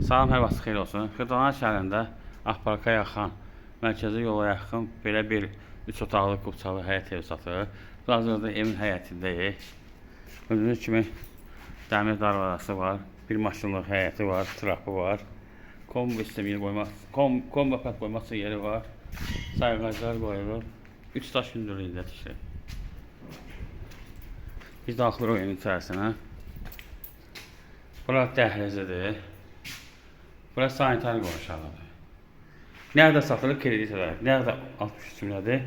Salam, hər vaxt xeyir olsun. Xırdalan şəhərində Axparka yaxın, mərkəzi yola yaxın belə bir 3 otaqlı qubçalı həyət evi satılır. Hazırda evin həyətindəyik. Gördüyünüz kimi dəmir darvazası var, bir maşınlıq həyəti var, trapı var. Kombi sistemi qoymaq, kombi pət qoymaq üçün yeri var. Sayğaclar qoyulur. 3 daş hündürlüyündə tikir. Biz daxilıq evin içərisinə. Bura dəhlizidir. Bura sanitar qonşalıdır. Nerede satılır? Kredit ederek. Nerede 63 milyoner?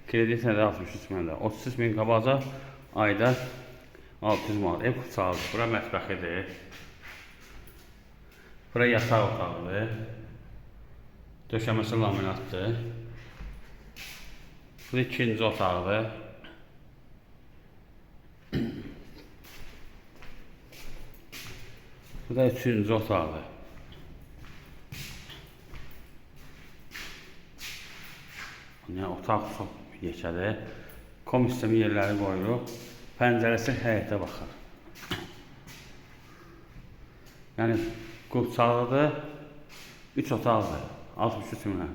Kredit ederek 63 milyoner. 33 bin kabaca ayda 600 manat. Ev kutsağıdır. Bura mətbəxidir. Bura yataq otağıdır. Döşəməsi laminatdır. Bu ikinci otağıdır. Bu da üçüncü otağıdır. Yəni, otaq çox yekədir. Kom sistemi yerləri qoyulub. Pəncərəsi həyətə baxır. Yəni, qubçalıdır. 3 otaqdır. 63 milyon.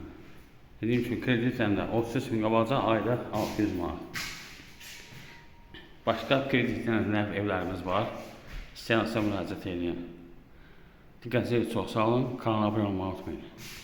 Dediyim kimi, kreditləndə 33 min qabaca ayda 600 manat. Başqa kreditləndə evlərimiz var. İstəyənsə müraciət edin. Diqqətinizi çox sağ olun. Kanala abunə olmayı unutmayın.